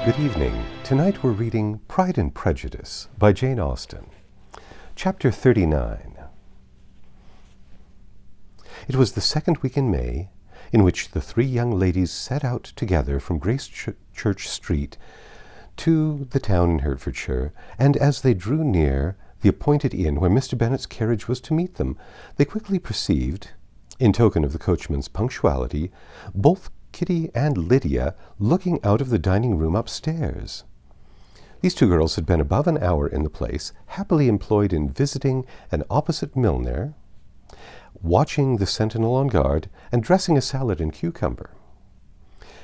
Good evening. Tonight we're reading Pride and Prejudice by Jane Austen. Chapter 39. It was the second week in May, in which the three young ladies set out together from Gracechurch Street to the town in Hertfordshire, and as they drew near the appointed inn where Mr. Bennet's carriage was to meet them, they quickly perceived, in token of the coachman's punctuality, both Kitty and Lydia looking out of the dining-room upstairs. These two girls had been above an hour in the place, happily employed in visiting an opposite milliner, watching the sentinel on guard, and dressing a salad and cucumber.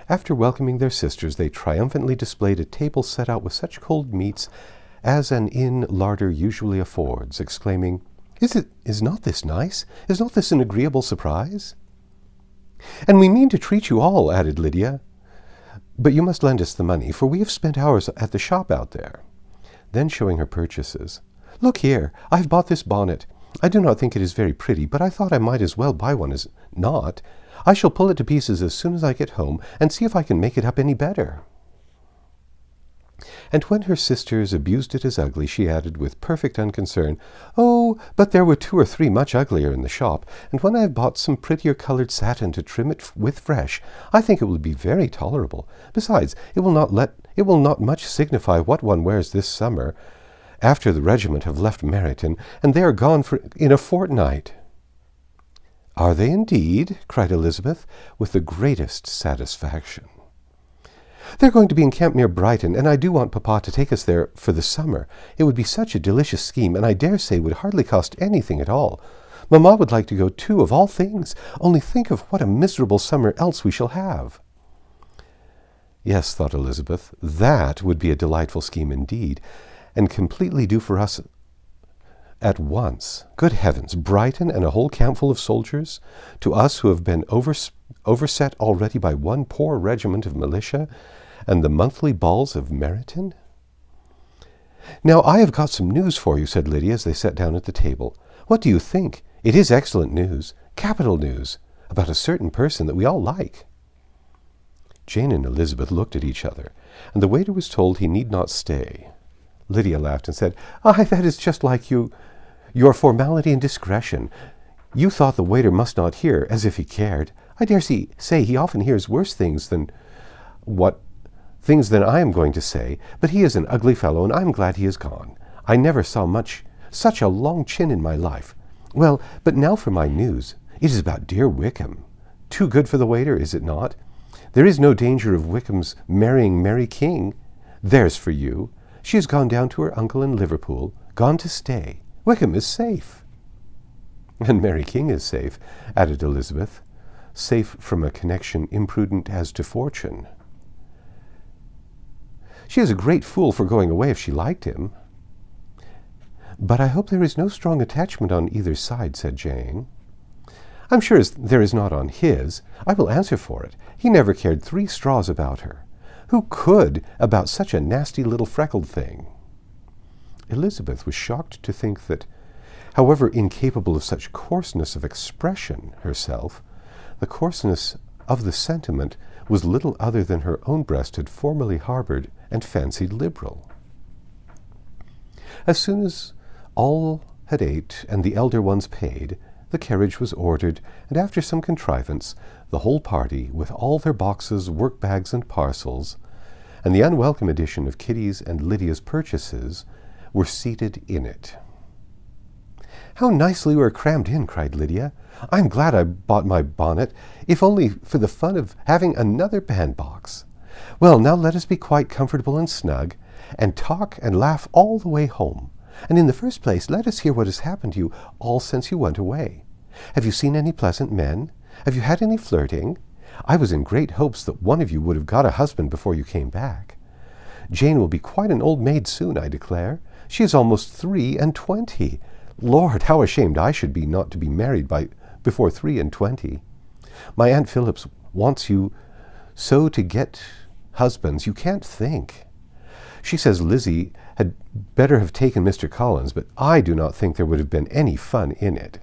After welcoming their sisters, they triumphantly displayed a table set out with such cold meats as an inn larder usually affords, exclaiming, Is not this nice? Is not this an agreeable surprise? And we mean to treat you all, added Lydia. But you must lend us the money, for we have spent hours at the shop out there. Then showing her purchases, Look here, I have bought this bonnet. I do not think it is very pretty, but I thought I might as well buy one as not. I shall pull it to pieces as soon as I get home, and see if I can make it up any better. And when her sisters abused it as ugly, she added with perfect unconcern, Oh, but there were 2 or 3 much uglier in the shop, and when I have bought some prettier coloured satin to trim it with fresh, I think it will be very tolerable. Besides, it will not much signify what one wears this summer, after the regiment have left Meryton, and they are gone in a fortnight. Are they indeed? Cried Elizabeth, with the greatest satisfaction. They're going to be encamped near Brighton, and I do want Papa to take us there for the summer. It would be such a delicious scheme, and I dare say would hardly cost anything at all. Mamma would like to go too, of all things. Only think of what a miserable summer else we shall have. Yes, thought Elizabeth, that would be a delightful scheme indeed, and completely do for us at once. Good heavens, Brighton and a whole campful of soldiers, to us who have been overset already by one poor regiment of militia, and the monthly balls of Meryton? Now I have got some news for you, said Lydia as they sat down at the table. What do you think? It is excellent news, capital news, about a certain person that we all like. Jane and Elizabeth looked at each other, and the waiter was told he need not stay. Lydia laughed and said, That is just like you, your formality and discretion. You thought the waiter must not hear, as if he cared. I dare say he often hears worse things than I am going to say, but he is an ugly fellow, and I am glad he is gone. I never saw such a long chin in my life. Well, but now for my news. It is about dear Wickham. Too good for the waiter, is it not? There is no danger of Wickham's marrying Mary King. There's for you. She has gone down to her uncle in Liverpool, gone to stay. Wickham is safe. And Mary King is safe, added Elizabeth, safe from a connection imprudent as to fortune. She is a great fool for going away if she liked him. But I hope there is no strong attachment on either side, said Jane. I'm sure there is not on his. I will answer for it. He never cared 3 straws about her. Who could about such a nasty little freckled thing? Elizabeth was shocked to think that, however incapable of such coarseness of expression herself, the coarseness of the sentiment was little other than her own breast had formerly harbored and fancied liberal. As soon as all had ate and the elder ones paid, the carriage was ordered, and after some contrivance, the whole party, with all their boxes, work-bags, and parcels, and the unwelcome addition of Kitty's and Lydia's purchases, were seated in it. How nicely we are crammed in, cried Lydia. I'm glad I bought my bonnet, if only for the fun of having another bandbox. Well, now let us be quite comfortable and snug, and talk and laugh all the way home. And in the first place, let us hear what has happened to you all since you went away. Have you seen any pleasant men? Have you had any flirting? I was in great hopes that one of you would have got a husband before you came back. Jane will be quite an old maid soon, I declare. She is almost 23. Lord, how ashamed I should be not to be married before 23. My Aunt Phillips wants you so to get husbands, you can't think. She says Lizzie had better have taken Mr. Collins, but I do not think there would have been any fun in it.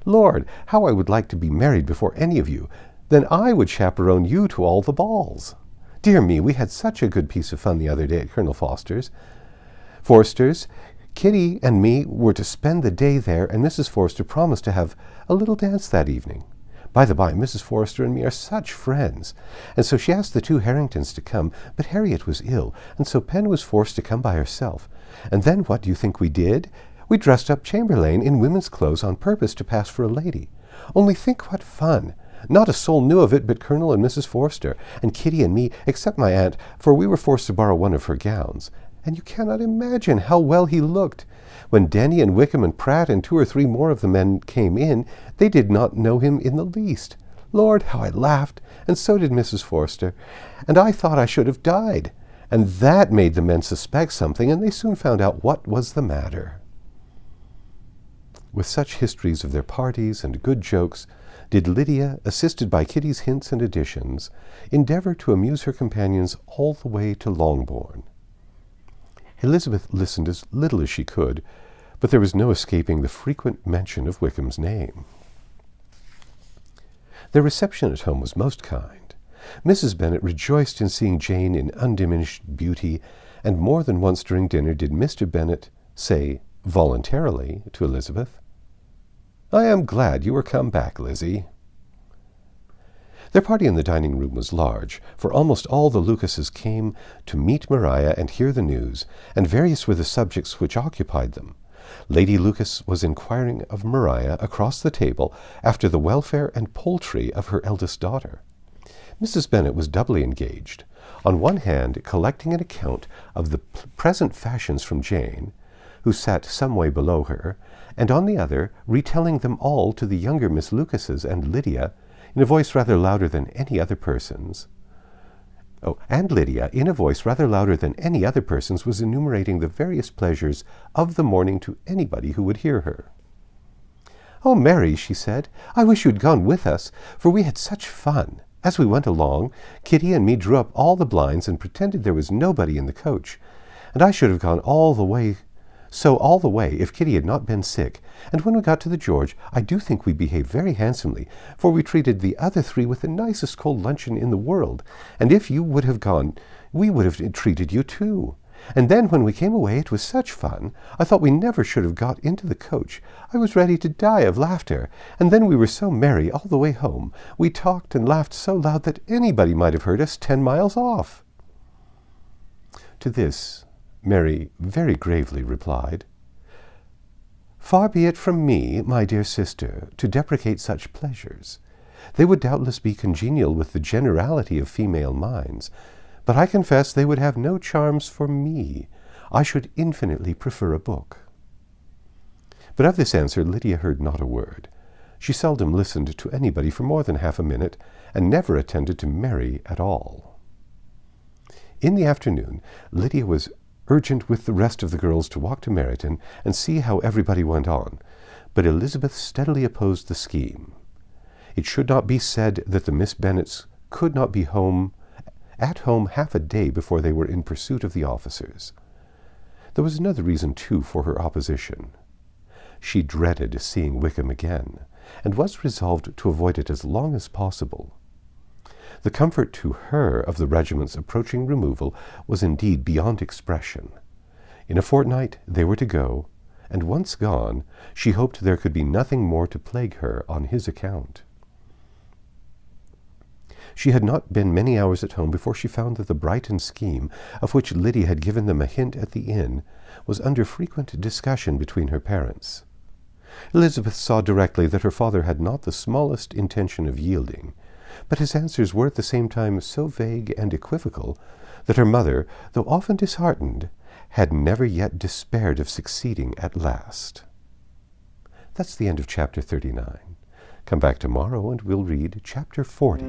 Lord, how I would like to be married before any of you. Then I would chaperone you to all the balls. Dear me, we had such a good piece of fun the other day at Colonel Forster's. Kitty and me were to spend the day there, and Mrs. Forster promised to have a little dance that evening. By the by, Mrs. Forster and me are such friends, and so she asked the two Harringtons to come, but Harriet was ill, and so Pen was forced to come by herself. And then what do you think we did? We dressed up Chamberlain in women's clothes on purpose to pass for a lady. Only think what fun! Not a soul knew of it but Colonel and Mrs. Forster, and Kitty and me, except my aunt, for we were forced to borrow one of her gowns. And you cannot imagine how well he looked. When Denny and Wickham and Pratt and 2 or 3 more of the men came in, they did not know him in the least. Lord, how I laughed, and so did Mrs. Forster, and I thought I should have died. And that made the men suspect something, and they soon found out what was the matter. With such histories of their parties and good jokes, did Lydia, assisted by Kitty's hints and additions, endeavour to amuse her companions all the way to Longbourn. Elizabeth listened as little as she could, but there was no escaping the frequent mention of Wickham's name. Their reception at home was most kind. Mrs. Bennet rejoiced in seeing Jane in undiminished beauty, and more than once during dinner did Mr. Bennet say, voluntarily, to Elizabeth, "I am glad you are come back, Lizzie." Their party in the dining-room was large, for almost all the Lucases came to meet Maria and hear the news, and various were the subjects which occupied them. Lady Lucas was inquiring of Maria across the table after the welfare and poultry of her eldest daughter. Mrs. Bennet was doubly engaged, on one hand collecting an account of the present fashions from Jane, who sat some way below her, and on the other retelling them all to the younger Miss Lucases and Lydia, in a voice rather louder than any other person's. And Lydia, in a voice rather louder than any other person's, was enumerating the various pleasures of the morning to anybody who would hear her. "Oh, Mary," she said, "I wish you had gone with us, for we had such fun. As we went along, Kitty and me drew up all the blinds and pretended there was nobody in the coach, and I should have gone all the way if Kitty had not been sick, and when we got to the George, I do think we behaved very handsomely, for we treated the other 3 with the nicest cold luncheon in the world, and if you would have gone, we would have treated you too. And then when we came away, it was such fun, I thought we never should have got into the coach. I was ready to die of laughter, and then we were so merry all the way home. We talked and laughed so loud that anybody might have heard us 10 miles off." To this, Mary very gravely replied, "Far be it from me, my dear sister, to deprecate such pleasures. They would doubtless be congenial with the generality of female minds, but I confess they would have no charms for me. I should infinitely prefer a book." But of this answer Lydia heard not a word. She seldom listened to anybody for more than half a minute, and never attended to Mary at all. In the afternoon, Lydia was urgent with the rest of the girls to walk to Meryton and see how everybody went on, but Elizabeth steadily opposed the scheme. It should not be said that the Miss Bennets could not be at home half a day before they were in pursuit of the officers. There was another reason, too, for her opposition. She dreaded seeing Wickham again, and was resolved to avoid it as long as possible. The comfort to her of the regiment's approaching removal was indeed beyond expression. In a fortnight they were to go, and once gone, she hoped there could be nothing more to plague her on his account. She had not been many hours at home before she found that the Brighton scheme, of which Lydia had given them a hint at the inn, was under frequent discussion between her parents. Elizabeth saw directly that her father had not the smallest intention of yielding, but his answers were at the same time so vague and equivocal that her mother, though often disheartened, had never yet despaired of succeeding at last. That's the end of chapter 39. Come back tomorrow and we'll read chapter 40.